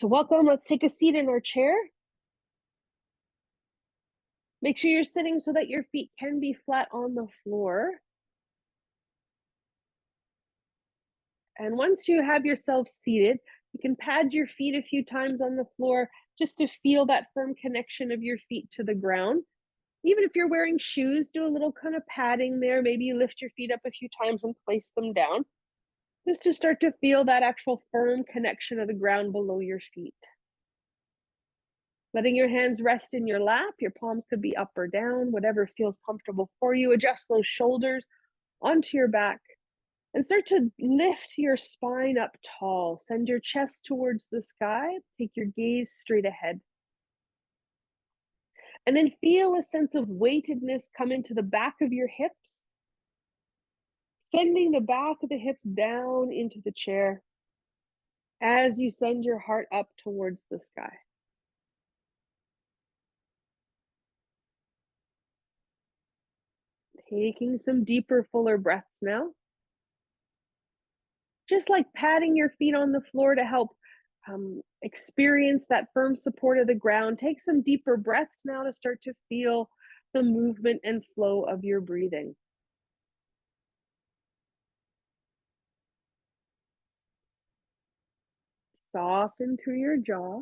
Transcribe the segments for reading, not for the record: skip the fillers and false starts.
So welcome, let's take a seat in our chair. Make sure you're sitting so that your feet can be flat on the floor. And once you have yourself seated, you can pad your feet a few times on the floor just to feel that firm connection of your feet to the ground. Even if you're wearing shoes, do a little kind of padding there. Maybe you lift your feet up a few times and place them down, just to start to feel that actual firm connection of the ground below your feet. Letting your hands rest in your lap, your palms could be up or down, whatever feels comfortable for you. Adjust those shoulders onto your back and start to lift your spine up tall. Send your chest towards the sky. Take your gaze straight ahead. And then feel a sense of weightedness come into the back of your hips, sending the back of the hips down into the chair as you send your heart up towards the sky. Taking some deeper, fuller breaths now. Just like patting your feet on the floor to help experience that firm support of the ground. Take some deeper breaths now to start to feel the movement and flow of your breathing. Soften through your jaw.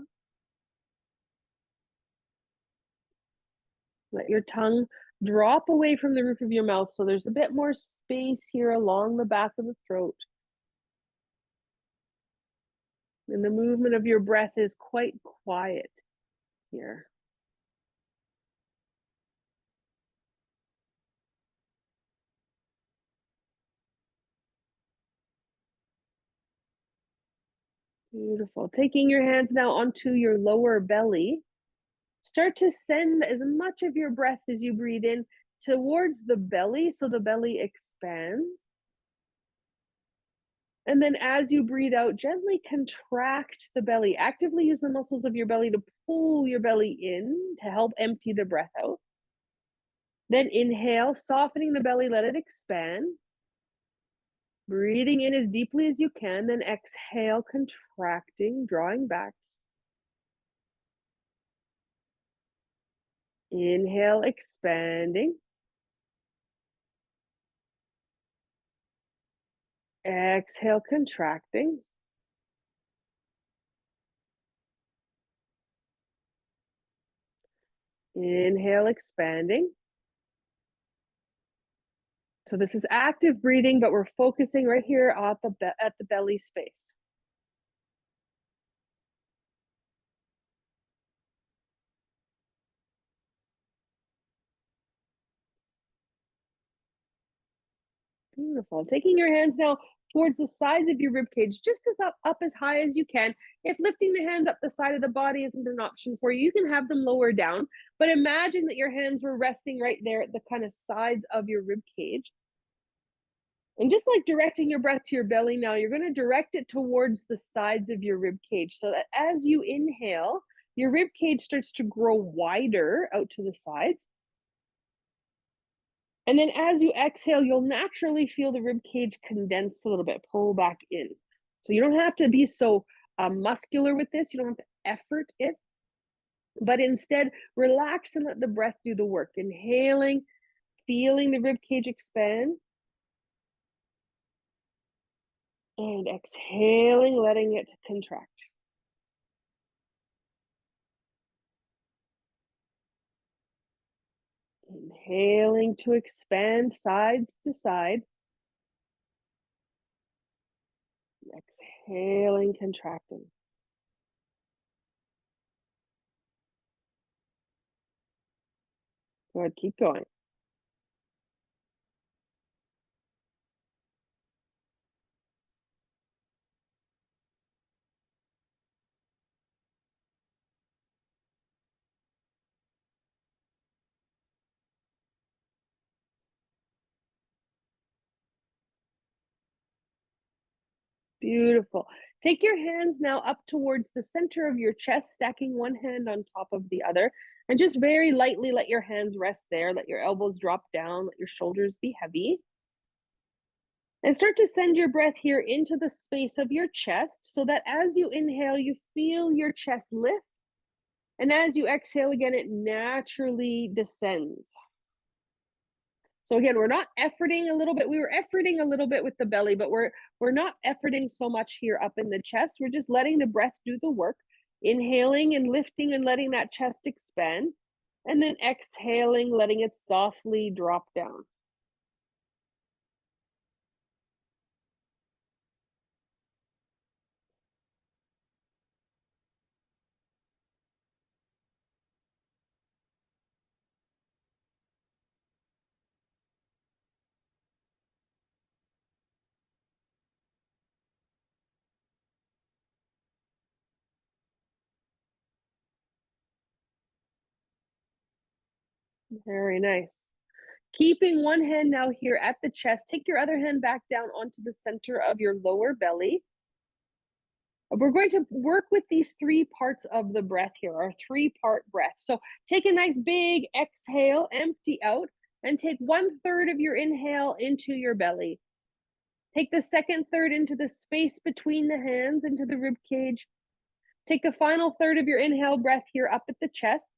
Let your tongue drop away from the roof of your mouth so there's a bit more space here along the back of the throat. And the movement of your breath is quite quiet here. Beautiful. Taking your hands now onto your lower belly. Start to send as much of your breath as you breathe in towards the belly so the belly expands. And then as you breathe out, gently contract the belly. Actively use the muscles of your belly to pull your belly in to help empty the breath out. Then inhale, softening the belly, let it expand. Breathing in as deeply as you can, then exhale, contracting, drawing back. Inhale, expanding. Exhale, contracting. Inhale, expanding. So this is active breathing, but we're focusing right here at the belly space. Beautiful. Taking your hands now towards the sides of your rib cage, just up as high as you can. If lifting the hands up the side of the body isn't an option for you, you can have them lower down. But imagine that your hands were resting right there at the kind of sides of your rib cage. And just like directing your breath to your belly now, you're going to direct it towards the sides of your rib cage so that as you inhale, your rib cage starts to grow wider out to the sides. And then as you exhale, you'll naturally feel the rib cage condense a little bit, pull back in. So you don't have to be so muscular with this. You don't have to effort it, but instead relax and let the breath do the work. Inhaling, feeling the rib cage expand. And exhaling, letting it contract. Inhaling to expand sides to side. Exhaling, contracting. Good, keep going. Beautiful. Take your hands now up towards the center of your chest, stacking one hand on top of the other, and just very lightly let your hands rest there. Let your elbows drop down, let your shoulders be heavy. And start to send your breath here into the space of your chest so that as you inhale, you feel your chest lift. And as you exhale again, it naturally descends. So again, we're not efforting a little bit. We were efforting a little bit with the belly, but we're not efforting so much here up in the chest. We're just letting the breath do the work, inhaling and lifting and letting that chest expand, and then exhaling, letting it softly drop down. Very nice. Keeping one hand now here at the chest, take your other hand back down onto the center of your lower belly. We're going to work with these three parts of the breath here, our three-part breath. So take a nice big exhale, empty out, and take 1/3 of your inhale into your belly. Take the second third into the space between the hands, into the rib cage. Take the final third of your inhale breath here up at the chest.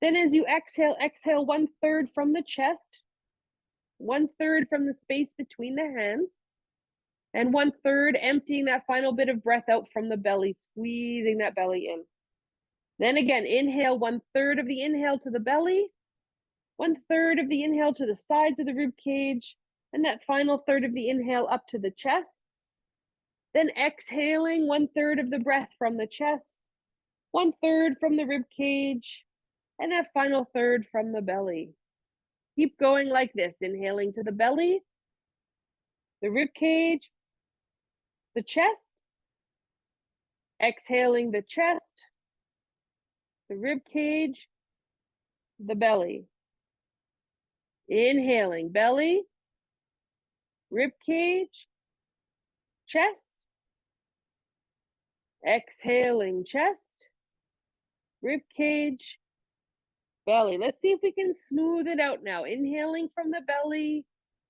Then as you exhale, exhale 1/3 from the chest, 1/3 from the space between the hands, and 1/3 emptying that final bit of breath out from the belly, squeezing that belly in. Then again, inhale 1/3 of the inhale to the belly, 1/3 of the inhale to the sides of the rib cage, and that final third of the inhale up to the chest. Then exhaling 1/3 of the breath from the chest, 1/3 from the rib cage, and that final third from the belly. Keep going like this, inhaling to the belly, the rib cage, the chest, exhaling the chest, the rib cage, the belly. Inhaling belly, rib cage, chest, exhaling chest, rib cage, belly. Let's see if we can smooth it out now. Inhaling from the belly,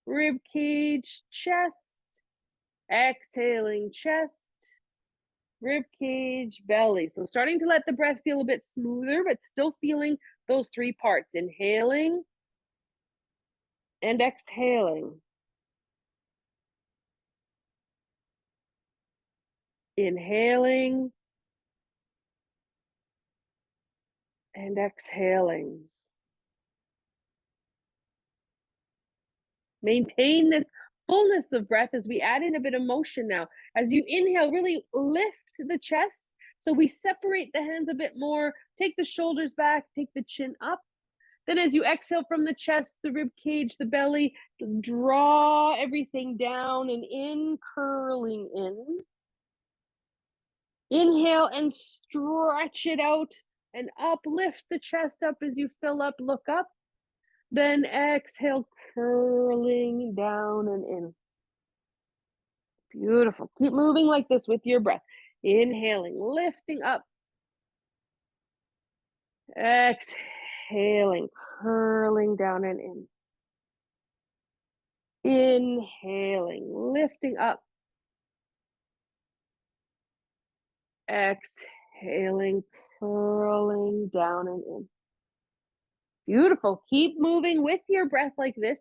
rib cage, chest, exhaling chest, rib cage, belly. So starting to let the breath feel a bit smoother, but still feeling those three parts. Inhaling and exhaling. Inhaling and exhaling. Maintain this fullness of breath as we add in a bit of motion now. As you inhale, really lift the chest. So we separate the hands a bit more, take the shoulders back, take the chin up. Then as you exhale from the chest, the rib cage, the belly, draw everything down and in, curling in. Inhale and stretch it out and up, lift the chest up as you fill up, look up. Then exhale, curling down and in. Beautiful. Keep moving like this with your breath. Inhaling, lifting up. Exhaling, curling down and in. Inhaling, lifting up. Exhaling, curling down and in. Beautiful. Keep moving with your breath like this.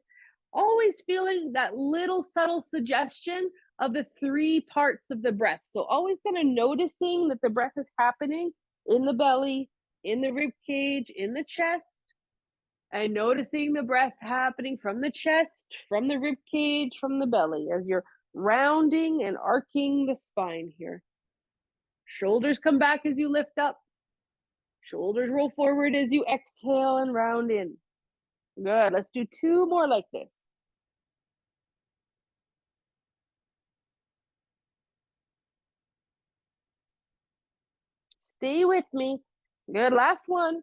Always feeling that little subtle suggestion of the three parts of the breath. So always kind of noticing that the breath is happening in the belly, in the rib cage, in the chest, and noticing the breath happening from the chest, from the rib cage, from the belly as you're rounding and arcing the spine here. Shoulders come back as you lift up. Shoulders roll forward as you exhale and round in. Good. Let's do two more like this. Stay with me. Good. Last one.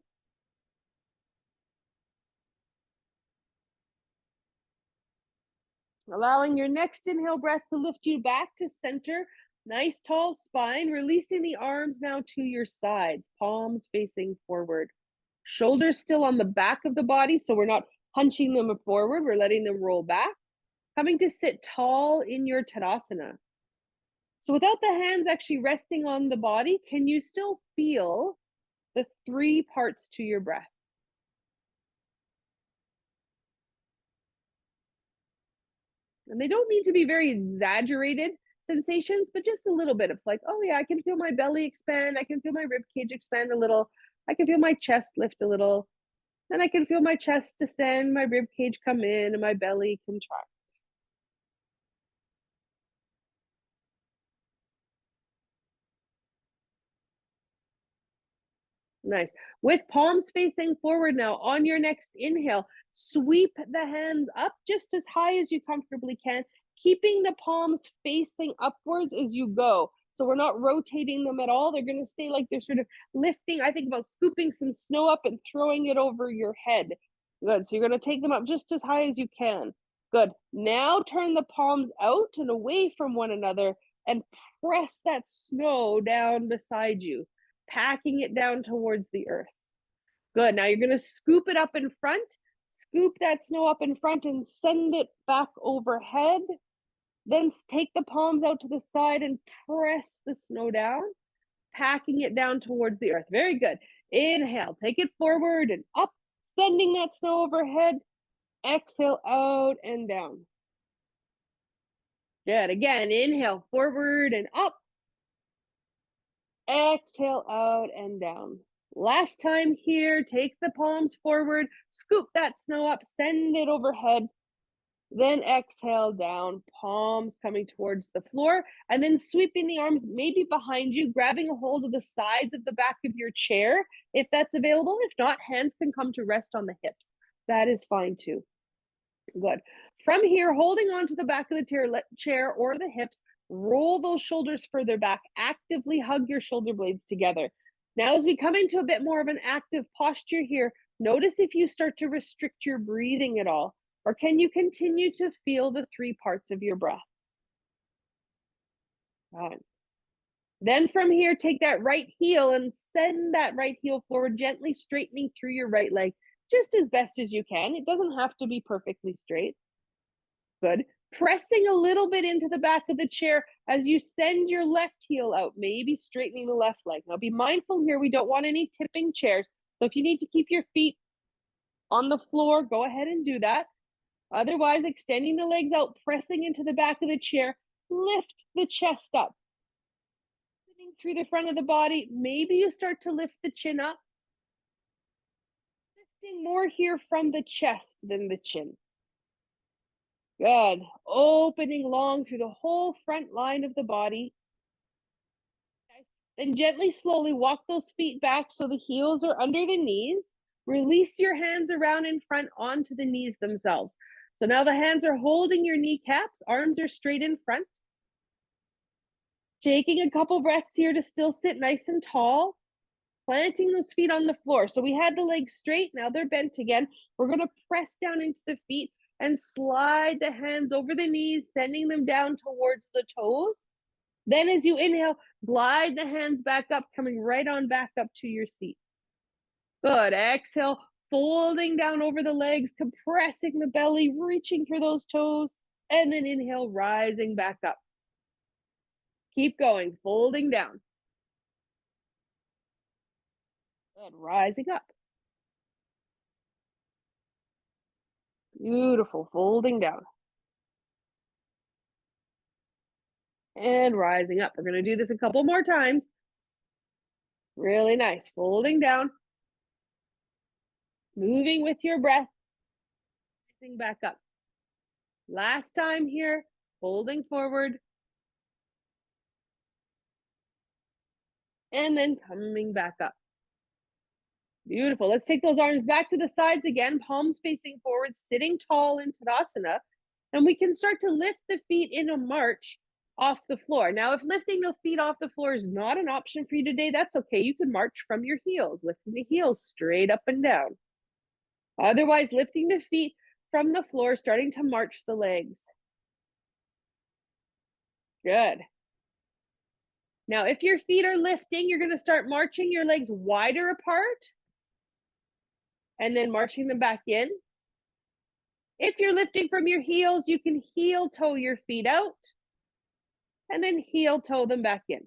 Allowing your next inhale breath to lift you back to center. Nice tall spine. Releasing the arms now to your sides. Palms facing forward. Shoulders still on the back of the body, so we're not hunching them forward. We're letting them roll back. coming to sit tall in your Tadasana. So without the hands actually resting on the body, can you still feel the three parts to your breath? And they don't need to be very exaggerated sensations, but just a little bit. It's like, oh yeah, I can feel my belly expand. I can feel my rib cage expand a little. I can feel my chest lift a little. Then I can feel my chest descend, my rib cage come in, and my belly contract. Nice. With palms facing forward now, on your next inhale, sweep the hands up just as high as you comfortably can, keeping the palms facing upwards as you go. So we're not rotating them at all. They're going to stay like they're sort of lifting. I think about scooping some snow up and throwing it over your head. Good. So you're going to take them up just as high as you can. Good. Now turn the palms out and away from one another and press that snow down beside you, packing it down towards the earth. Good. Now you're going to scoop it up in front, scoop that snow up in front and send it back overhead. Then take the palms out to the side and press the snow down, packing it down towards the earth. Very good. Inhale, take it forward and up, sending that snow overhead. Exhale out and down. Good. Again, inhale forward and up. Exhale out and down. Last time here, take the palms forward, scoop that snow up, send it overhead. Then exhale down, palms coming towards the floor, and then sweeping the arms maybe behind you, grabbing a hold of the sides of the back of your chair if that's available. If not, hands can come to rest on the hips. That is fine too. Good. From here, holding on to the back of the chair or the hips, roll those shoulders further back. Actively hug your shoulder blades together. Now, as we come into a bit more of an active posture here, notice if you start to restrict your breathing at all, or can you continue to feel the three parts of your breath? Then from here, take that right heel and send that right heel forward, gently straightening through your right leg, just as best as you can. It doesn't have to be perfectly straight. Good. Pressing a little bit into the back of the chair as you send your left heel out, maybe straightening the left leg. Now be mindful here, we don't want any tipping chairs. So if you need to keep your feet on the floor, go ahead and do that. Otherwise, extending the legs out, pressing into the back of the chair, lift the chest up. Sitting through the front of the body, maybe you start to lift the chin up. Lifting more here from the chest than the chin. Good. Opening long through the whole front line of the body. Then gently, slowly walk those feet back so the heels are under the knees. Release your hands around in front onto the knees themselves. So now the hands are holding your kneecaps, arms are straight in front. Taking a couple breaths here to still sit nice and tall. Planting those feet on the floor. So we had the legs straight, now they're bent again. We're going to press down into the feet and slide the hands over the knees, sending them down towards the toes. Then as you inhale, glide the hands back up, coming right on back up to your seat. Good. Exhale, folding down over the legs, compressing the belly, reaching for those toes. And then inhale, rising back up. Keep going, folding down. Good. Rising up. Beautiful. Folding down. And rising up. We're going to do this a couple more times. Really nice. Folding down. Moving with your breath. Rising back up. Last time here. Folding forward. And then coming back up. Beautiful. Let's take those arms back to the sides again. Palms facing forward. Sitting tall in Tadasana. And we can start to lift the feet in a march off the floor. Now, if lifting the feet off the floor is not an option for you today, that's okay. You can march from your heels, lifting the heels straight up and down. Otherwise, lifting the feet from the floor, starting to march the legs. Good. Now, if your feet are lifting, you're going to start marching your legs wider apart and then marching them back in. If you're lifting from your heels, you can heel toe your feet out and then heel toe them back in.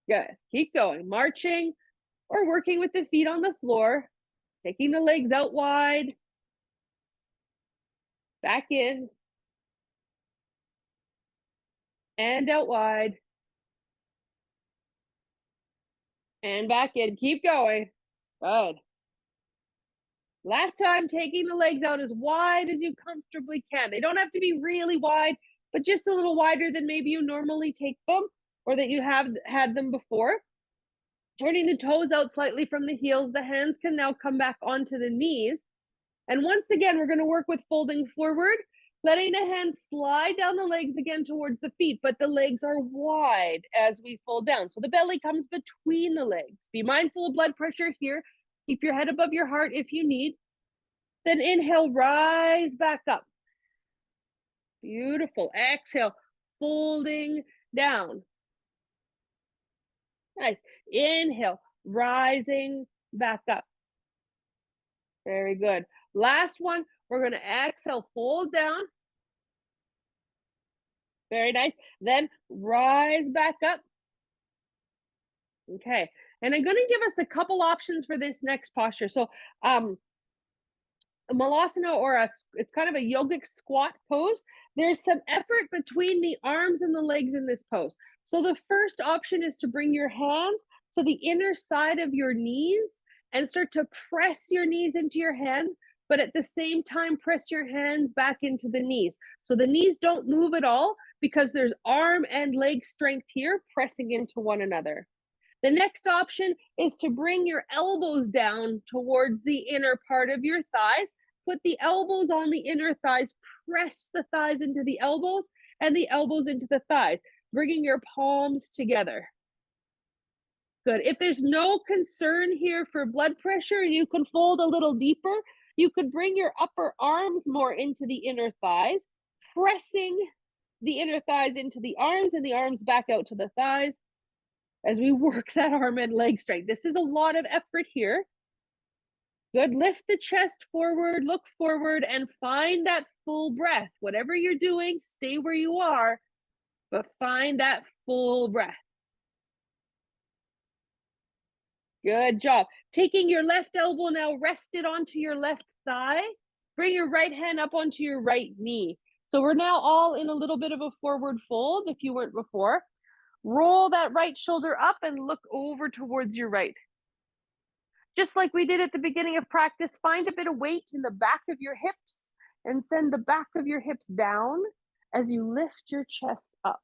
Good. Keep going. Marching or working with the feet on the floor, taking the legs out wide, back in, and out wide, and back in. Keep going. Good. Last time, taking the legs out as wide as you comfortably can. They don't have to be really wide, but just a little wider than maybe you normally take them or that you have had them before. Turning the toes out slightly from the heels, the hands can now come back onto the knees. And once again, we're going to work with folding forward, letting the hands slide down the legs again towards the feet, but the legs are wide as we fold down. So the belly comes between the legs. Be mindful of blood pressure here. Keep your head above your heart if you need. Then inhale, rise back up. Beautiful. Exhale, folding down. Nice. Inhale, rising back up. Very good. Last one, we're going to exhale, fold down. Very nice. Then rise back up. Okay. And I'm going to give us a couple options for this next posture. So, a malasana or it's kind of a yogic squat pose. There's some effort between the arms and the legs in this pose. So the first option is to bring your hands to the inner side of your knees and start to press your knees into your hands, but at the same time press your hands back into the knees. So the knees don't move at all because there's arm and leg strength here pressing into one another. The next option is to bring your elbows down towards the inner part of your thighs. Put the elbows on the inner thighs, press the thighs into the elbows and the elbows into the thighs, bringing your palms together. Good. If there's no concern here for blood pressure and you can fold a little deeper, you could bring your upper arms more into the inner thighs, pressing the inner thighs into the arms and the arms back out to the thighs as we work that arm and leg strength. This is a lot of effort here. Good. Lift the chest forward, look forward, and find that full breath. Whatever you're doing, stay where you are, but find that full breath. Good job. Taking your left elbow now, rest it onto your left thigh. Bring your right hand up onto your right knee. So we're now all in a little bit of a forward fold if you weren't before. Roll that right shoulder up and look over towards your right. Just like we did at the beginning of practice, find a bit of weight in the back of your hips and send the back of your hips down as you lift your chest up.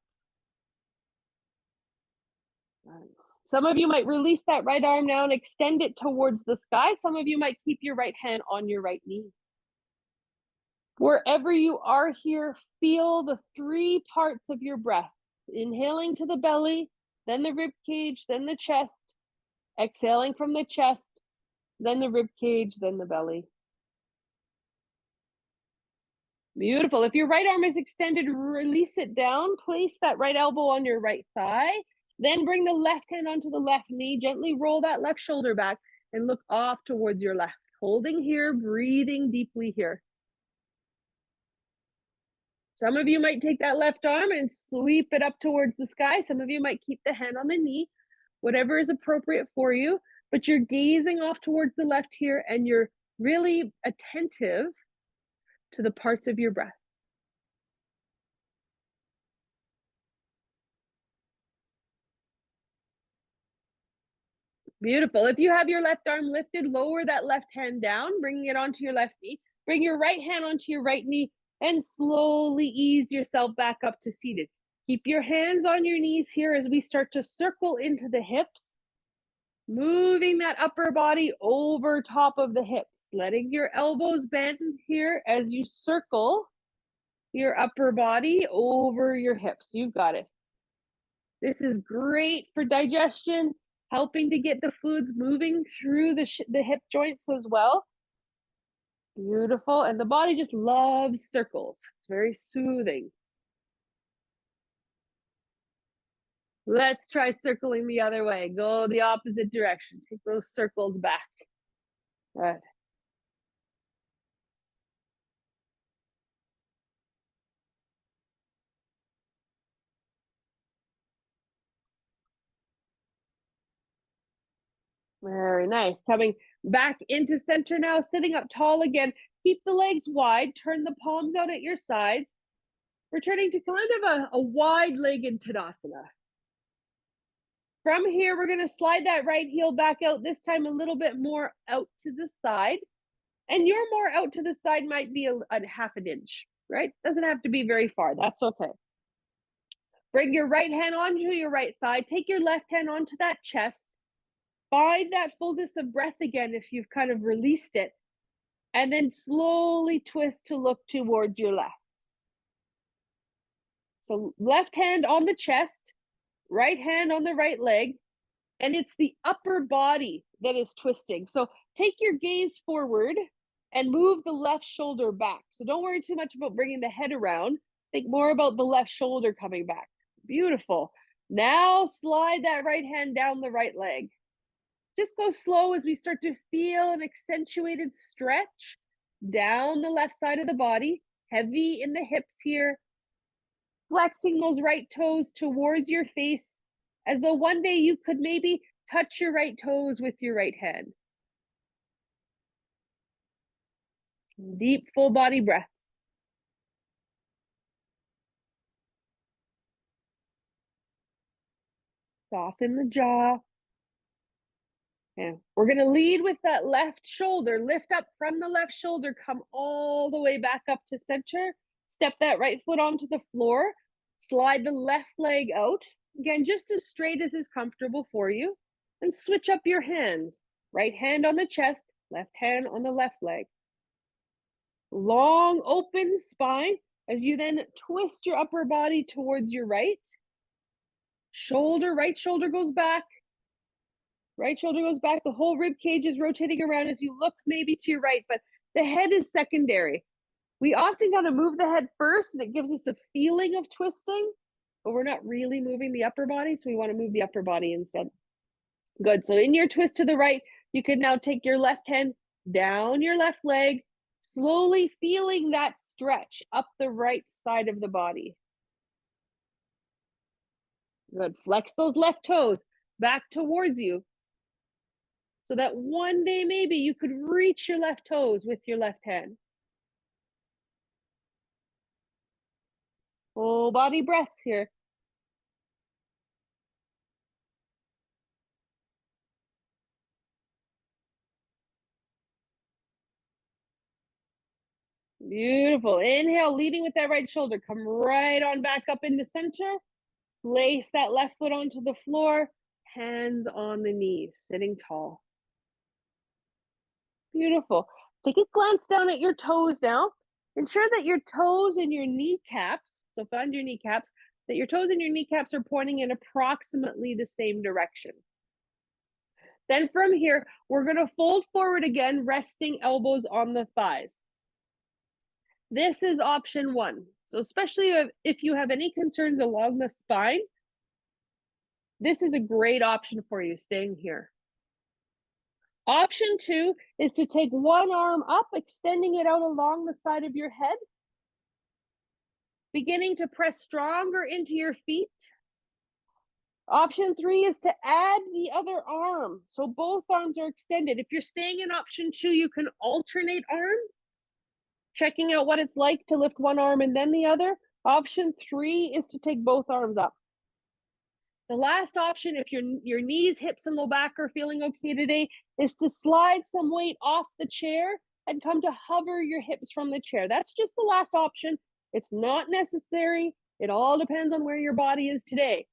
Some of you might release that right arm now and extend it towards the sky. Some of you might keep your right hand on your right knee. Wherever you are here, feel the three parts of your breath. Inhaling to the belly, then the rib cage, then the chest. Exhaling from the chest, then the rib cage, then the belly. Beautiful. If your right arm is extended, release it down. Place that right elbow on your right thigh. Then bring the left hand onto the left knee. Gently roll that left shoulder back and look off towards your left. Holding here, breathing deeply here. Some of you might take that left arm and sweep it up towards the sky. Some of you might keep the hand on the knee, whatever is appropriate for you. But you're gazing off towards the left here and you're really attentive to the parts of your breath. Beautiful. If you have your left arm lifted, lower that left hand down, bringing it onto your left knee. Bring your right hand onto your right knee and slowly ease yourself back up to seated. Keep your hands on your knees here as we start to circle into the hips, moving that upper body over top of the hips, letting your elbows bend here as you circle your upper body over your hips. You've got it. This is great for digestion, helping to get the fluids moving through the hip joints as well. Beautiful. And the body just loves circles. It's very soothing. Let's try circling the other way. Go the opposite direction. Take those circles back. Good. Very nice. Coming back into center now, sitting up tall again. Keep the legs wide, turn the palms out at your side, returning to kind of a wide-legged Tadasana. From here, we're gonna slide that right heel back out, this time a little bit more out to the side. And your more out to the side might be a half an inch, right? Doesn't have to be very far, that's okay. Bring your right hand onto your right thigh, take your left hand onto that chest, find that fullness of breath again if you've kind of released it, and then slowly twist to look towards your left. So left hand on the chest, right hand on the right leg, and it's the upper body that is twisting. So take your gaze forward and move the left shoulder back. So don't worry too much about bringing the head around. Think more about the left shoulder coming back. Beautiful. Now slide that right hand down the right leg. Just go slow as we start to feel an accentuated stretch down the left side of the body, heavy in the hips here, flexing those right toes towards your face as though one day you could maybe touch your right toes with your right hand. Deep, full body breaths. Soften the jaw. Yeah. We're going to lead with that left shoulder. Lift up from the left shoulder. Come all the way back up to center. Step that right foot onto the floor. Slide the left leg out. Again, just as straight as is comfortable for you. And switch up your hands. Right hand on the chest. Left hand on the left leg. Long open spine as you then twist your upper body towards your right. Right shoulder goes back. Right shoulder goes back. The whole rib cage is rotating around as you look maybe to your right, but the head is secondary. We often got to move the head first, and it gives us a feeling of twisting, but we're not really moving the upper body, so we want to move the upper body instead. Good. So in your twist to the right, you can now take your left hand down your left leg, slowly feeling that stretch up the right side of the body. Good. Flex those left toes back towards you so that one day maybe you could reach your left toes with your left hand. Full body breaths here. Beautiful. Inhale, leading with that right shoulder. Come right on back up into center. Place that left foot onto the floor. Hands on the knees, sitting tall. Beautiful. Take a glance down at your toes now. Ensure that your toes and your kneecaps, so find your kneecaps, that your toes and your kneecaps are pointing in approximately the same direction. Then from here, we're going to fold forward again, resting elbows on the thighs. This is option one. So especially if you have any concerns along the spine, this is a great option for you, staying here. Option two is to take one arm up, extending it out along the side of your head, beginning to press stronger into your feet. Option three is to add the other arm. So both arms are extended. If you're staying in option two, you can alternate arms, checking out what it's like to lift one arm and then the other. Option three is to take both arms up. The last option, if your knees, hips, and low back are feeling okay today, is to slide some weight off the chair and come to hover your hips from the chair. That's just the last option. It's not necessary. It all depends on where your body is today.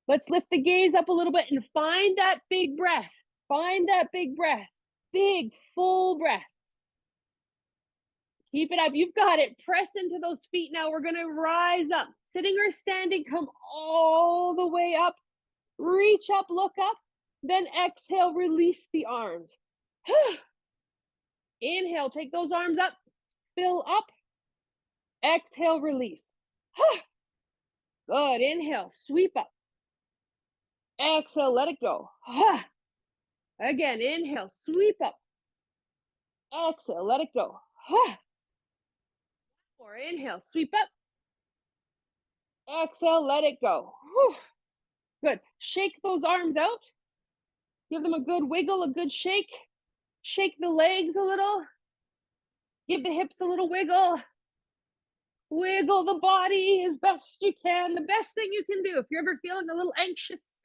Let's lift the gaze up a little bit and find that big breath. Find that big breath. Big, full breath. Keep it up. You've got it. Press into those feet now. We're going to rise up. Sitting or standing, come all the way up. Reach up, look up. Then exhale, release the arms. Inhale, take those arms up. Fill up. Exhale, release. Good. Inhale, sweep up. Exhale, let it go. Again, inhale, sweep up. Exhale, let it go. Or inhale, sweep up. Exhale, let it go. Good. Shake those arms out. Give them a good wiggle, a good shake. Shake the legs a little. Give the hips a little wiggle. Wiggle the body as best you can. The best thing you can do if you're ever feeling a little anxious,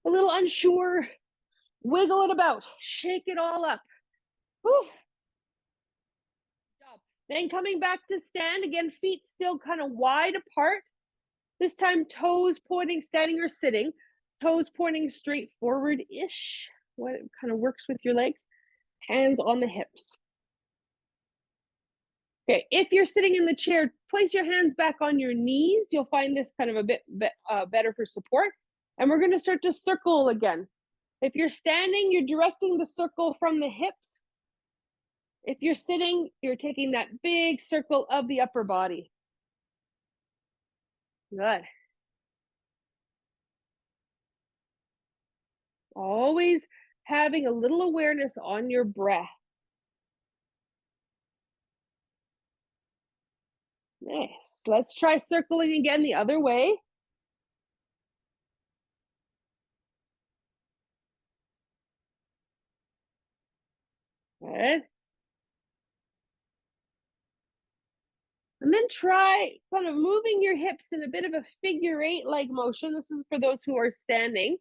a little unsure, wiggle it about. Shake it all up. Whew. Then coming back to stand, again, feet still kind of wide apart. This time, toes pointing, standing or sitting. Toes pointing straight forward-ish. What kind of works with your legs. Hands on the hips. Okay, if you're sitting in the chair, place your hands back on your knees. You'll find this kind of a bit better for support. And we're going to start to circle again. If you're standing, you're directing the circle from the hips. If you're sitting, you're taking that big circle of the upper body. Good. Always having a little awareness on your breath. Nice. Let's try circling again the other way. Good. And then try kind of moving your hips in a bit of a figure eight like motion. This is for those who are standing.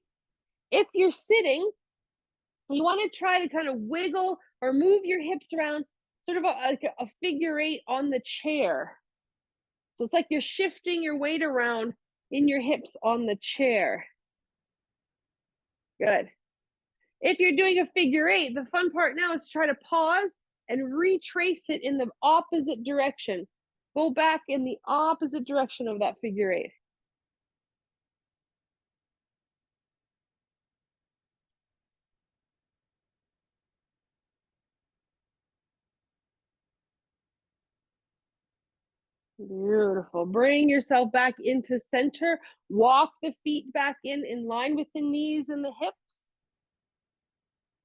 If you're sitting, you want to try to kind of wiggle or move your hips around, sort of like a figure eight on the chair. So it's like you're shifting your weight around in your hips on the chair. Good. If you're doing a figure eight, the fun part now is to try to pause and retrace it in the opposite direction. Go back in the opposite direction of that figure eight. Beautiful. Bring yourself back into center. Walk the feet back in line with the knees and the hips.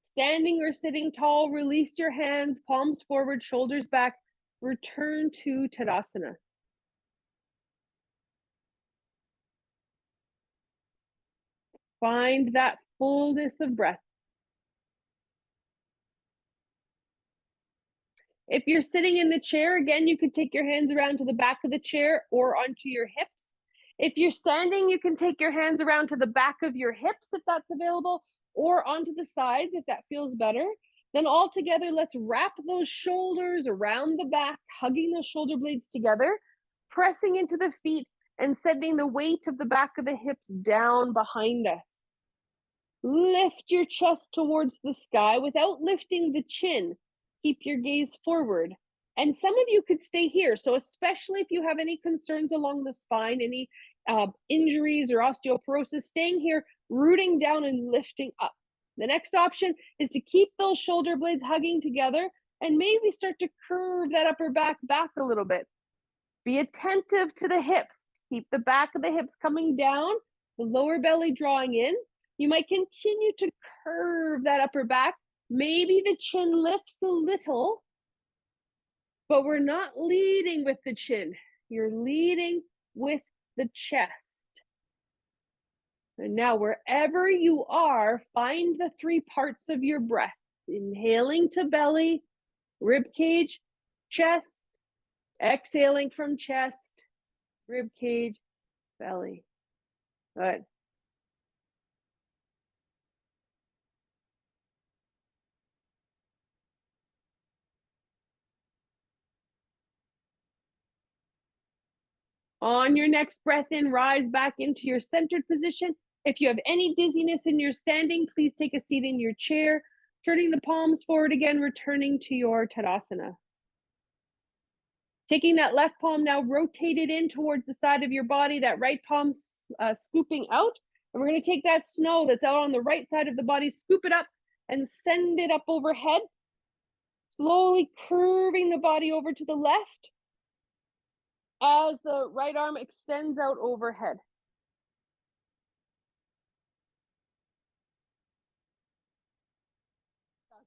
Standing or sitting tall, release your hands, palms forward, shoulders back. Return to Tadasana. Find that fullness of breath. If you're sitting in the chair, again, you can take your hands around to the back of the chair or onto your hips. If you're standing, you can take your hands around to the back of your hips if that's available, or onto the sides if that feels better. Then all together, let's wrap those shoulders around the back, hugging those shoulder blades together, pressing into the feet and sending the weight of the back of the hips down behind us. Lift your chest towards the sky without lifting the chin. Keep your gaze forward. And some of you could stay here. So especially if you have any concerns along the spine, any injuries or osteoporosis, staying here, rooting down and lifting up. The next option is to keep those shoulder blades hugging together and maybe start to curve that upper back a little bit. Be attentive to the hips. Keep the back of the hips coming down, the lower belly drawing in. You might continue to curve that upper back. Maybe the chin lifts a little, but we're not leading with the chin. You're leading with the chest. And now, wherever you are, find the three parts of your breath. Inhaling to belly, rib cage, chest. Exhaling from chest, rib cage, belly. Good. On your next breath in, rise back into your centered position. If you have any dizziness in your standing, please take a seat in your chair, turning the palms forward again, returning to your Tadasana. Taking that left palm now, rotate it in towards the side of your body, that right palm scooping out. And we're going to take that snow that's out on the right side of the body, scoop it up and send it up overhead. Slowly curving the body over to the left as the right arm extends out overhead.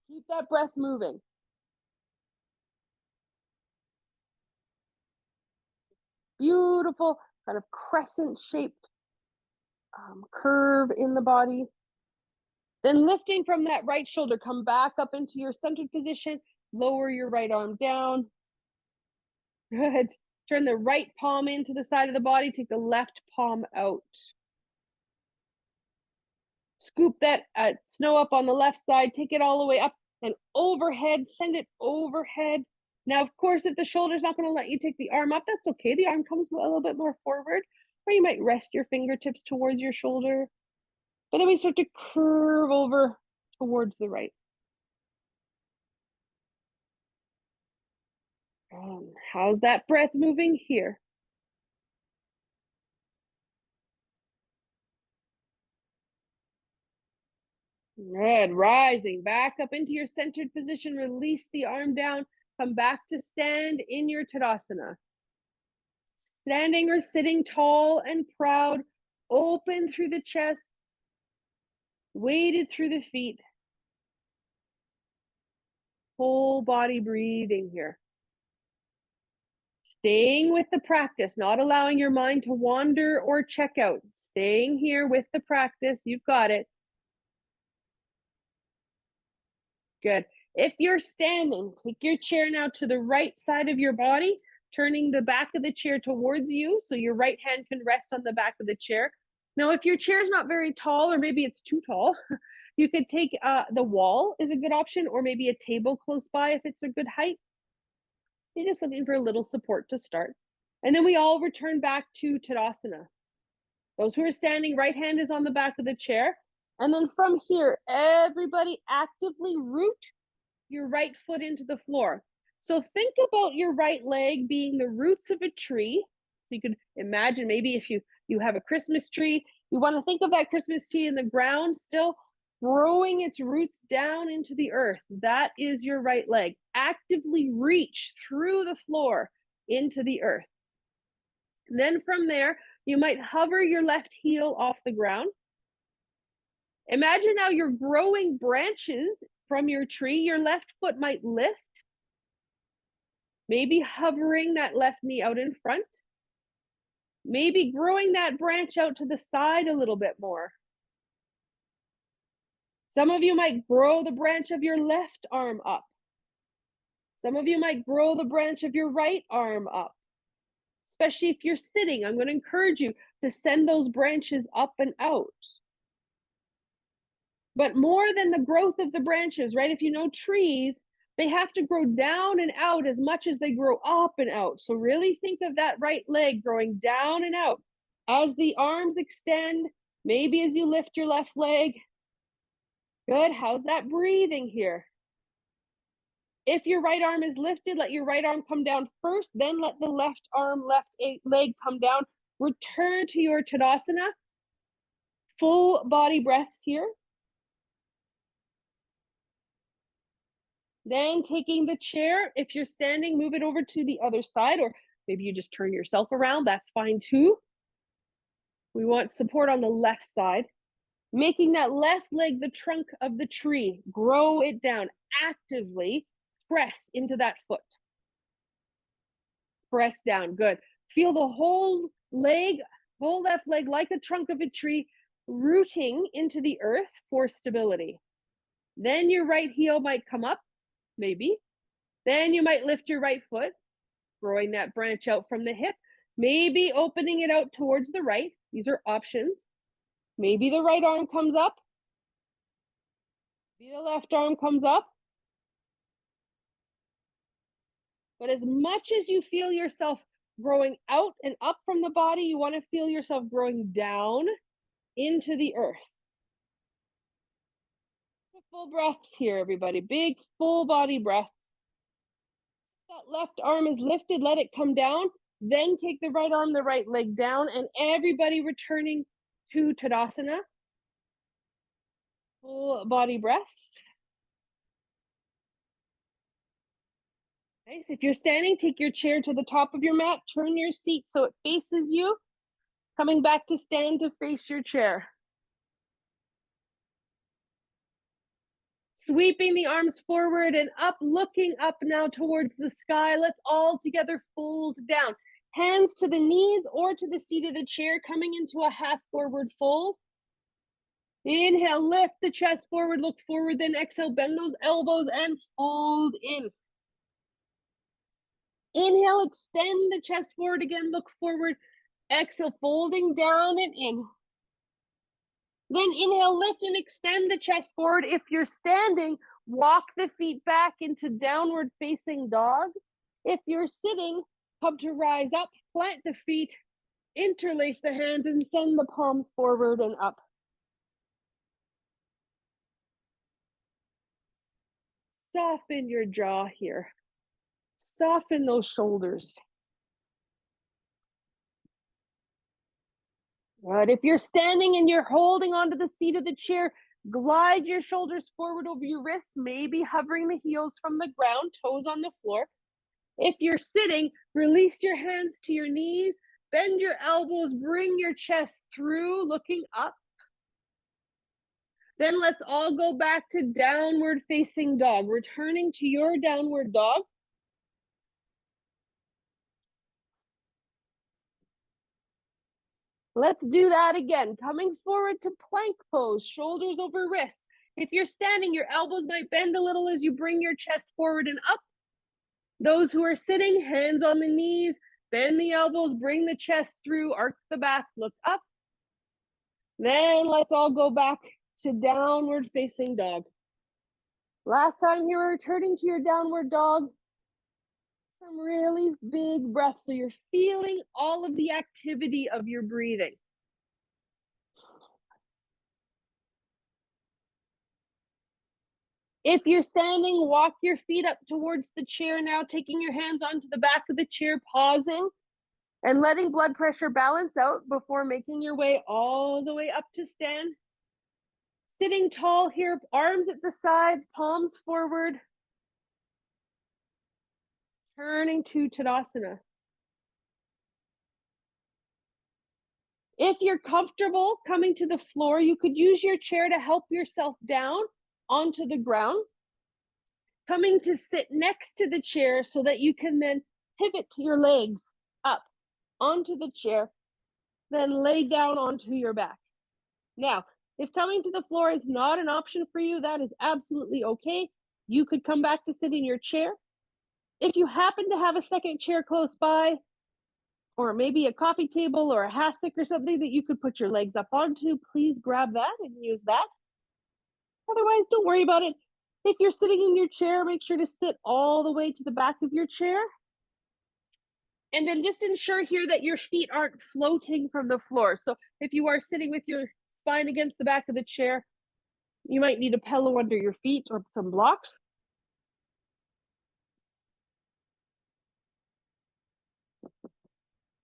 Keep that breath moving. Beautiful kind of crescent shaped curve in the body. Then lifting from that right shoulder, come back up into your centered position, lower your right arm down. Good. Turn the right palm into the side of the body, take the left palm out. Scoop that snow up on the left side, take it all the way up and overhead, send it overhead. Now, of course, if the shoulder's not going to let you take the arm up, that's okay. The arm comes a little bit more forward, or you might rest your fingertips towards your shoulder. But then we start to curve over towards the right. How's that breath moving here? Good. Rising back up into your centered position. Release the arm down. Come back to stand in your Tadasana. Standing or sitting tall and proud, open through the chest, weighted through the feet. Whole body breathing here. Staying with the practice, not allowing your mind to wander or check out. Staying here with the practice. You've got it. Good. If you're standing, take your chair now to the right side of your body, turning the back of the chair towards you so your right hand can rest on the back of the chair. Now, if your chair is not very tall, or maybe it's too tall, you could take the wall is a good option, or maybe a table close by if it's a good height. You're just looking for a little support to start. And then we all return back to Tadasana. Those who are standing, right hand is on the back of the chair. And then from here, everybody actively root your right foot into the floor. So think about your right leg being the roots of a tree. So you could imagine maybe if you have a Christmas tree, you want to think of that Christmas tree in the ground still growing its roots down into the earth. That is your right leg. Actively reach through the floor into the earth. Then from there, you might hover your left heel off the ground. Imagine now you're growing branches from your tree. Your left foot might lift, maybe hovering that left knee out in front, maybe growing that branch out to the side a little bit more. Some of you might grow the branch of your left arm up. Some of you might grow the branch of your right arm up. Especially if you're sitting, I'm going to encourage you to send those branches up and out. But more than the growth of the branches, right? If you know trees, they have to grow down and out as much as they grow up and out. So really think of that right leg growing down and out. As the arms extend, maybe as you lift your left leg. Good. How's that breathing here? If your right arm is lifted, let your right arm come down first, then let the left arm, left leg come down. Return to your Tadasana. Full body breaths here. Then taking the chair, if you're standing, move it over to the other side, or maybe you just turn yourself around. That's fine too. We want support on the left side. Making that left leg the trunk of the tree. Grow it down. Actively press into that foot. Press down. Good. Feel the whole leg, whole left leg like a trunk of a tree, rooting into the earth for stability. Then your right heel might come up, maybe. Then you might lift your right foot, growing that branch out from the hip, maybe opening it out towards the right. These are options. Maybe the right arm comes up. Maybe the left arm comes up. But as much as you feel yourself growing out and up from the body, you want to feel yourself growing down into the earth. Full breaths here, everybody. Big full body breaths. That left arm is lifted, let it come down. Then take the right arm, the right leg down, and everybody returning to Tadasana. Full body breaths. Nice. If you're standing, take your chair to the top of your mat. Turn your seat so it faces you. Coming back to stand to face your chair. Sweeping the arms forward and up, looking up now towards the sky. Let's all together fold down. Hands to the knees or to the seat of the chair, coming into a half forward fold. Inhale, lift the chest forward, look forward, then exhale, bend those elbows and fold in. Inhale, extend the chest forward again, look forward. Exhale, folding down and in. Then inhale, lift and extend the chest forward. If you're standing, walk the feet back into downward facing dog. If you're sitting, come to rise up, plant the feet, interlace the hands, and send the palms forward and up. Soften your jaw here. Soften those shoulders. Good. If you're standing and you're holding onto the seat of the chair, glide your shoulders forward over your wrists, maybe hovering the heels from the ground, toes on the floor. If you're sitting, release your hands to your knees, bend your elbows, bring your chest through, looking up. Then let's all go back to downward facing dog. Returning to your downward dog. Let's do that again. Coming forward to plank pose, shoulders over wrists. If you're standing, your elbows might bend a little as you bring your chest forward and up. Those who are sitting, hands on the knees, bend the elbows, bring the chest through, arch the back, look up. Then let's all go back to downward facing dog. Last time you're returning to your downward dog, some really big breaths so you're feeling all of the activity of your breathing. If you're standing, walk your feet up towards the chair now, taking your hands onto the back of the chair, pausing and letting blood pressure balance out before making your way all the way up to stand. Sitting tall here, arms at the sides, palms forward. Turning to Tadasana. If you're comfortable coming to the floor, you could use your chair to help yourself down onto the ground. Coming to sit next to the chair so that you can then pivot to your legs up onto the chair, then lay down onto your back. Now, if coming to the floor is not an option for you, that is absolutely okay. You could come back to sit in your chair. If you happen to have a second chair close by, or maybe a coffee table or a hassock or something that you could put your legs up onto, please grab that and use that. Otherwise, don't worry about it. If you're sitting in your chair, make sure to sit all the way to the back of your chair. And then just ensure here that your feet aren't floating from the floor. So if you are sitting with your spine against the back of the chair, you might need a pillow under your feet or some blocks.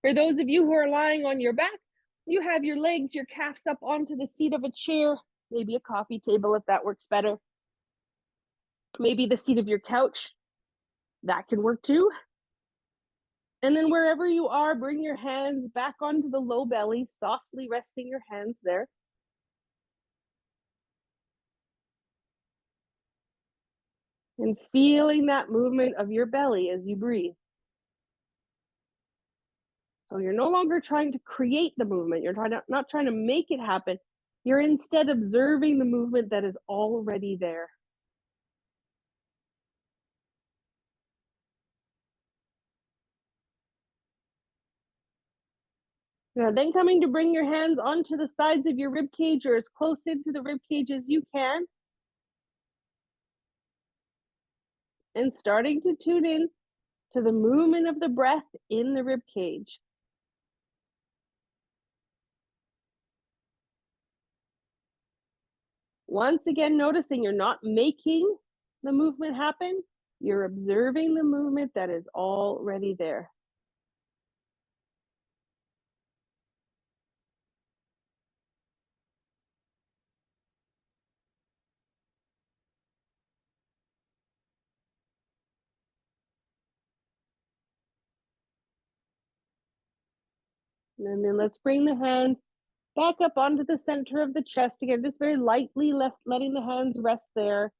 For those of you who are lying on your back, you have your legs, your calves up onto the seat of a chair, maybe a coffee table if that works better. Maybe the seat of your couch, that can work too. And then wherever you are, bring your hands back onto the low belly, softly resting your hands there. And feeling that movement of your belly as you breathe. So you're no longer trying to create the movement. You're not trying to make it happen. You're instead observing the movement that is already there. Now, then coming to bring your hands onto the sides of your rib cage or as close into the rib cage as you can. And starting to tune in to the movement of the breath in the rib cage. Once again, noticing you're not making the movement happen. You're observing the movement that is already there. And then let's bring the hands back up onto the center of the chest again, just very lightly letting the hands rest there.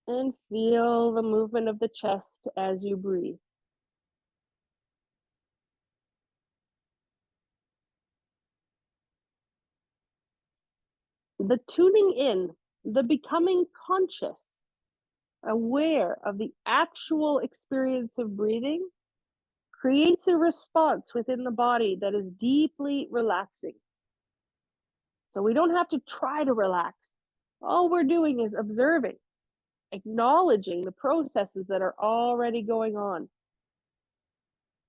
And feel the movement of the chest as you breathe. The tuning in, the becoming conscious, aware of the actual experience of breathing creates a response within the body that is deeply relaxing. So we don't have to try to relax. All we're doing is observing, acknowledging the processes that are already going on,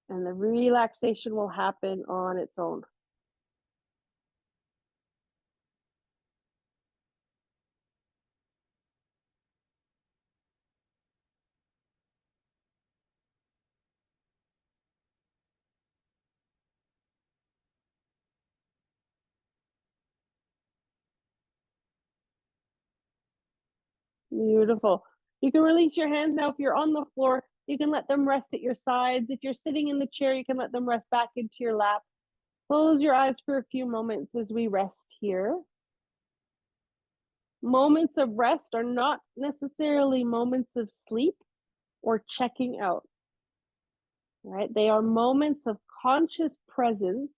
and the relaxation will happen on its own. Beautiful. You can release your hands now. If you're on the floor, you can let them rest at your sides. If you're sitting in the chair, you can let them rest back into your lap. Close your eyes for a few moments as we rest here. Moments of rest are not necessarily moments of sleep or checking out, right? They are moments of conscious presence,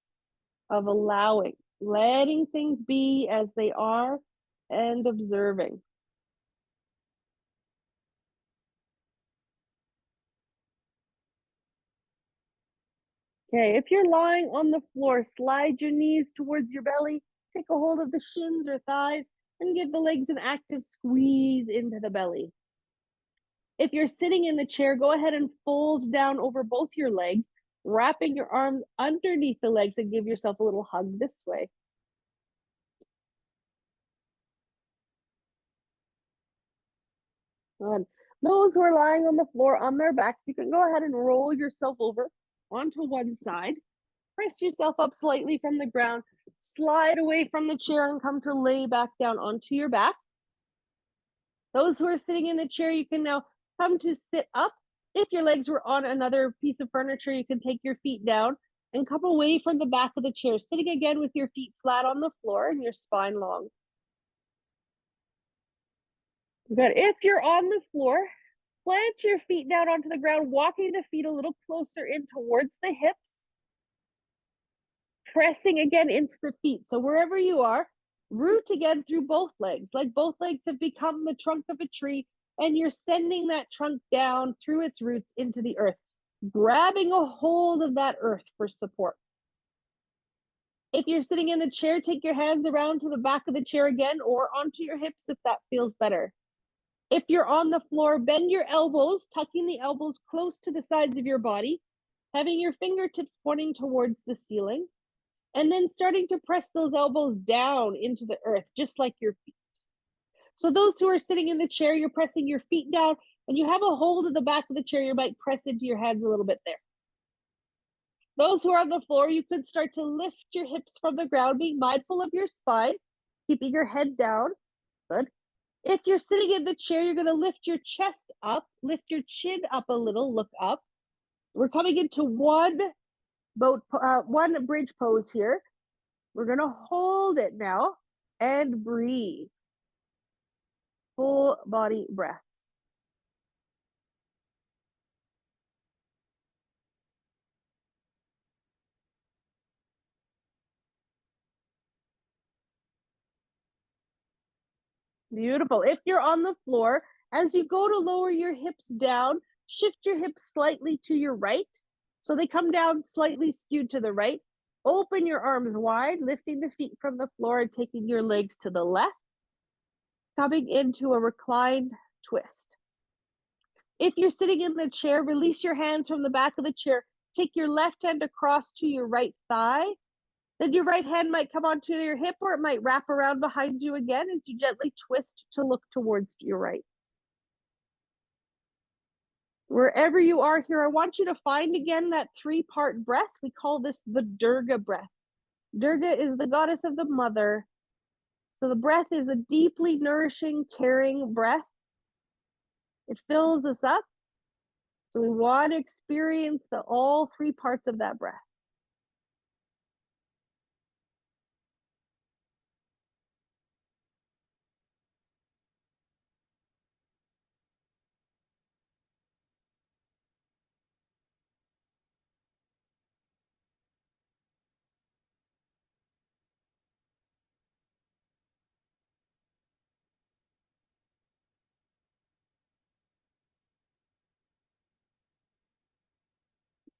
of allowing, letting things be as they are, and observing. Okay, if you're lying on the floor, slide your knees towards your belly, take a hold of the shins or thighs, and give the legs an active squeeze into the belly. If you're sitting in the chair, go ahead and fold down over both your legs, wrapping your arms underneath the legs and give yourself a little hug this way. Good. Those who are lying on the floor on their backs, you can go ahead and roll yourself over onto one side. Press yourself up slightly from the ground, slide away from the chair and come to lay back down onto your back. Those who are sitting in the chair, you can now come to sit up. If your legs were on another piece of furniture, you can take your feet down and come away from the back of the chair, sitting again with your feet flat on the floor and your spine long. Good. If you're on the floor, plant your feet down onto the ground, walking the feet a little closer in towards the hips, pressing again into the feet. So wherever you are, root again through both legs, like both legs have become the trunk of a tree, and you're sending that trunk down through its roots into the earth, grabbing a hold of that earth for support. If you're sitting in the chair, take your hands around to the back of the chair again or onto your hips if that feels better. If you're on the floor, bend your elbows, tucking the elbows close to the sides of your body, having your fingertips pointing towards the ceiling, and then starting to press those elbows down into the earth, just like your feet. So those who are sitting in the chair, you're pressing your feet down and you have a hold of the back of the chair, you might press into your hands a little bit there. Those who are on the floor, you could start to lift your hips from the ground, being mindful of your spine, keeping your head down. Good. If you're sitting in the chair, you're going to lift your chest up, lift your chin up a little, look up. We're coming into one bridge pose here. We're going to hold it now and breathe. Full body breath. Beautiful. If you're on the floor, as you go to lower your hips down, shift your hips slightly to your right. So they come down slightly skewed to the right. Open your arms wide, lifting the feet from the floor and taking your legs to the left, coming into a reclined twist. If you're sitting in the chair, release your hands from the back of the chair. Take your left hand across to your right thigh. Then your right hand might come onto your hip or it might wrap around behind you again as you gently twist to look towards your right. Wherever you are here, I want you to find again that three-part breath. We call this the Durga breath. Durga is the goddess of the mother. So the breath is a deeply nourishing, caring breath. It fills us up. So we want to experience all three parts of that breath.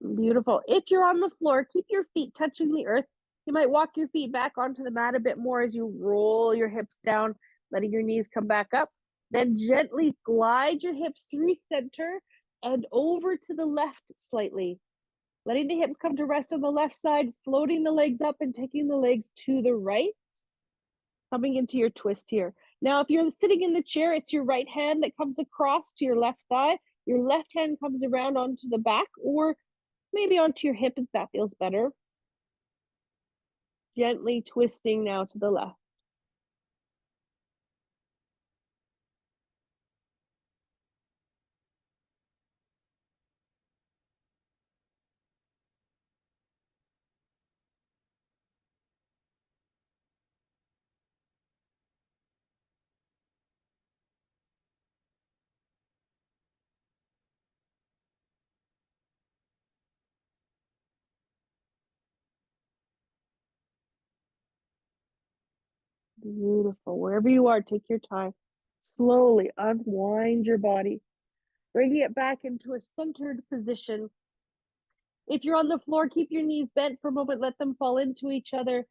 Beautiful. If you're on the floor, keep your feet touching the earth. You might walk your feet back onto the mat a bit more as you roll your hips down, letting your knees come back up. Then gently glide your hips through center and over to the left slightly, letting the hips come to rest on the left side, floating the legs up and taking the legs to the right, coming into your twist here. Now, if you're sitting in the chair, it's your right hand that comes across to your left thigh. Your left hand comes around onto the back, or maybe onto your hip if that feels better. Gently twisting now to the left. Beautiful. Wherever you are, take your time. Slowly unwind your body, bring it back into a centered position. If you're on the floor, keep your knees bent for a moment, let them fall into each other.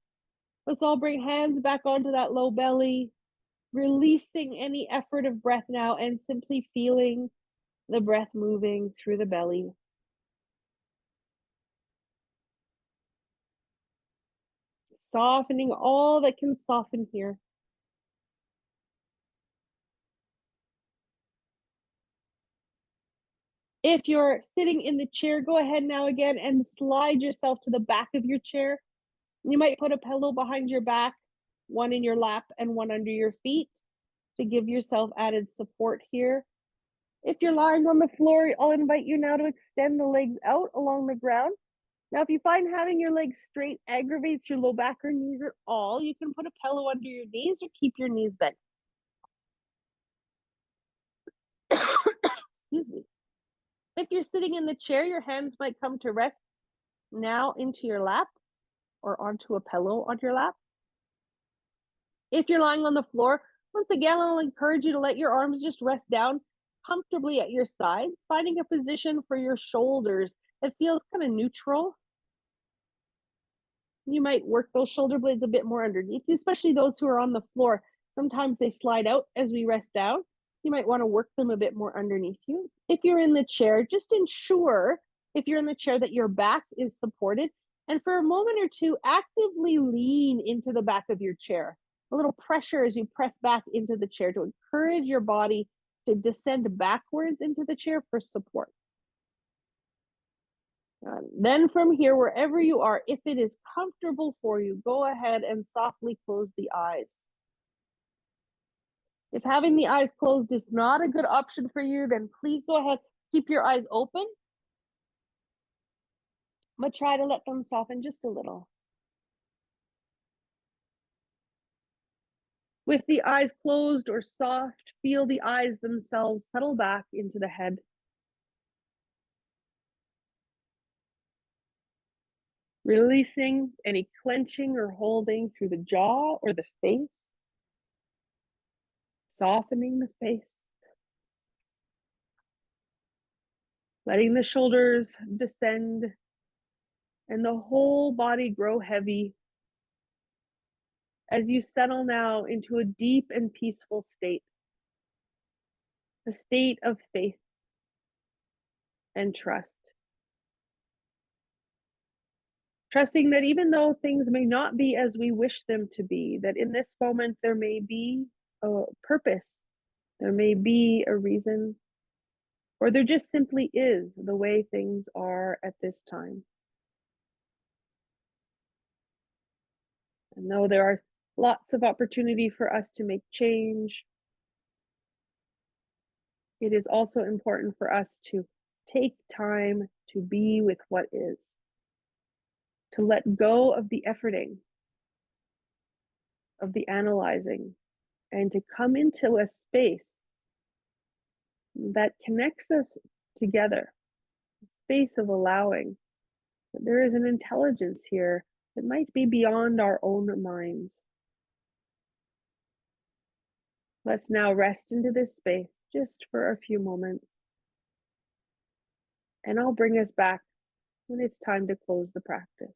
Let's all bring hands back onto that low belly, releasing any effort of breath now and simply feeling the breath moving through the belly. Softening all that can soften here. If you're sitting in the chair, go ahead now again and slide yourself to the back of your chair. You might put a pillow behind your back, one in your lap and one under your feet to give yourself added support here. If you're lying on the floor, I'll invite you now to extend the legs out along the ground. Now, if you find having your legs straight aggravates your low back or knees at all, you can put a pillow under your knees or keep your knees bent. Excuse me. If you're sitting in the chair, your hands might come to rest now into your lap or onto a pillow on your lap. If you're lying on the floor, once again, I'll encourage you to let your arms just rest down comfortably at your sides, finding a position for your shoulders that feels kind of neutral. You might work those shoulder blades a bit more underneath, especially those who are on the floor. Sometimes they slide out as we rest down. You might want to work them a bit more underneath you. If you're in the chair, just ensure, if you're in the chair, that your back is supported. And for a moment or two, actively lean into the back of your chair. A little pressure as you press back into the chair to encourage your body to descend backwards into the chair for support. Then from here, wherever you are, if it is comfortable for you, go ahead and softly close the eyes. If having the eyes closed is not a good option for you, then please go ahead, keep your eyes open, but try to let them soften just a little. With the eyes closed or soft, feel the eyes themselves settle back into the head. Releasing any clenching or holding through the jaw or the face. Softening the face. Letting the shoulders descend and the whole body grow heavy as you settle now into a deep and peaceful state, a state of faith and trust. Trusting that even though things may not be as we wish them to be, that in this moment there may be a purpose, there may be a reason, or there just simply is the way things are at this time. And though there are lots of opportunity for us to make change, it is also important for us to take time to be with what is, to let go of the efforting, of the analyzing, and to come into a space that connects us together, a space of allowing that there is an intelligence here that might be beyond our own minds. Let's now rest into this space just for a few moments, and I'll bring us back when it's time to close the practice.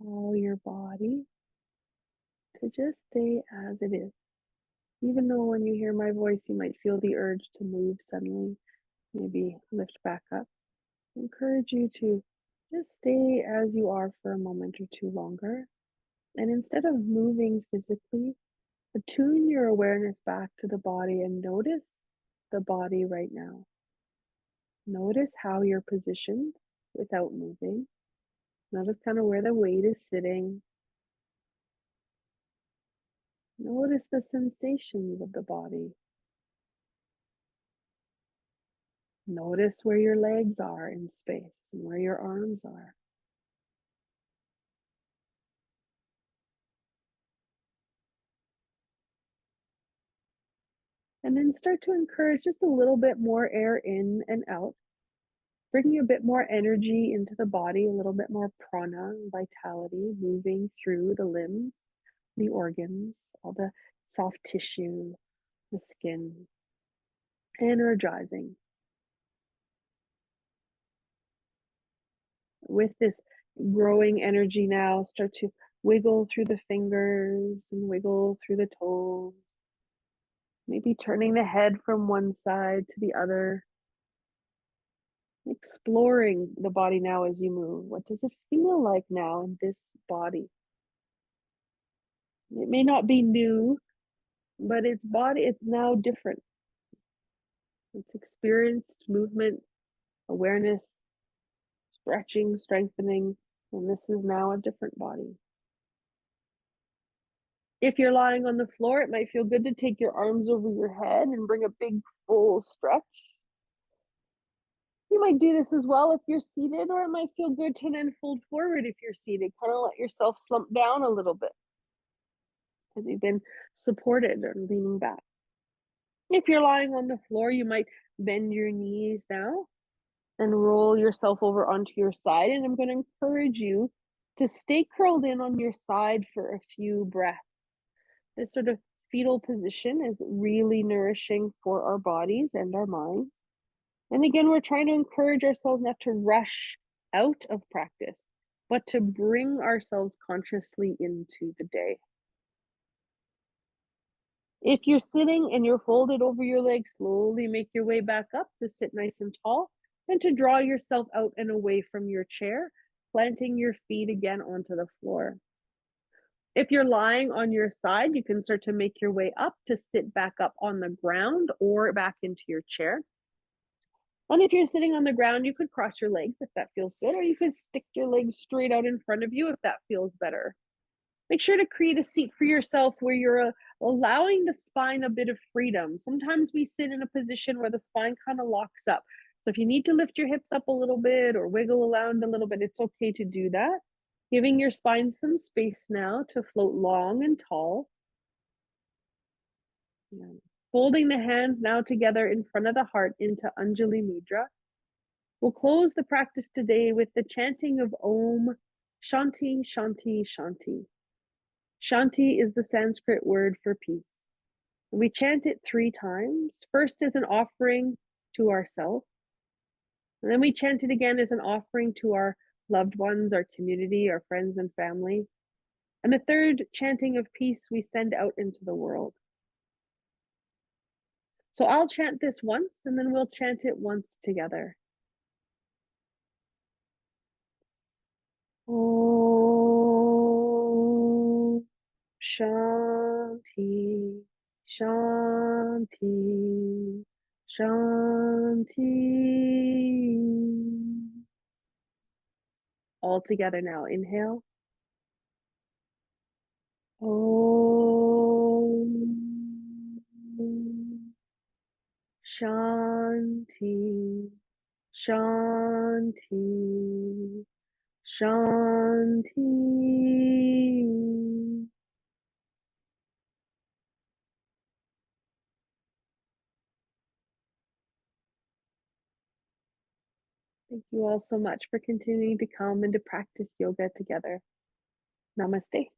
Allow your body to just stay as it is. Even though when you hear my voice, you might feel the urge to move suddenly, maybe lift back up. I encourage you to just stay as you are for a moment or two longer. And instead of moving physically, attune your awareness back to the body and notice the body right now. Notice how you're positioned without moving. Notice kind of where the weight is sitting. Notice the sensations of the body. Notice where your legs are in space and where your arms are. And then start to encourage just a little bit more air in and out, bringing a bit more energy into the body, a little bit more prana, vitality moving through the limbs, the organs, all the soft tissue, the skin, energizing. With this growing energy now, start to wiggle through the fingers and wiggle through the toes, maybe turning the head from one side to the other, exploring the body now as you move. What does it feel like now in this body? It may not be new, but its body, it's now different. It's experienced movement, awareness, stretching, strengthening, and this is now a different body. If you're lying on the floor, it might feel good to take your arms over your head and bring a big full stretch. You might do this as well if you're seated, or it might feel good to then fold forward if you're seated. Kind of let yourself slump down a little bit as you've been supported or leaning back. If you're lying on the floor, you might bend your knees now and roll yourself over onto your side. And I'm going to encourage you to stay curled in on your side for a few breaths. This sort of fetal position is really nourishing for our bodies and our minds. And again, we're trying to encourage ourselves not to rush out of practice, but to bring ourselves consciously into the day. If you're sitting and you're folded over your legs, slowly make your way back up to sit nice and tall and to draw yourself out and away from your chair, planting your feet again onto the floor. If you're lying on your side, you can start to make your way up to sit back up on the ground or back into your chair. And if you're sitting on the ground, you could cross your legs if that feels good, or you could stick your legs straight out in front of you if that feels better. Make sure to create a seat for yourself where you're allowing the spine a bit of freedom. Sometimes we sit in a position where the spine kind of locks up. So if you need to lift your hips up a little bit or wiggle around a little bit, it's okay to do that. Giving your spine some space now to float long and tall. Yeah. Holding the hands now together in front of the heart into Anjali Mudra. We'll close the practice today with the chanting of Om Shanti, Shanti, Shanti. Shanti is the Sanskrit word for peace. We chant it 3 times, first as an offering to ourselves, and then we chant it again as an offering to our loved ones, our community, our friends and family. And the third chanting of peace we send out into the world. So I'll chant this once and then we'll chant it once together. Om Shanti, Shanti, Shanti. All together now. Inhale. Om Shanti, Shanti, Shanti. Thank you all so much for continuing to come and to practice yoga together. Namaste.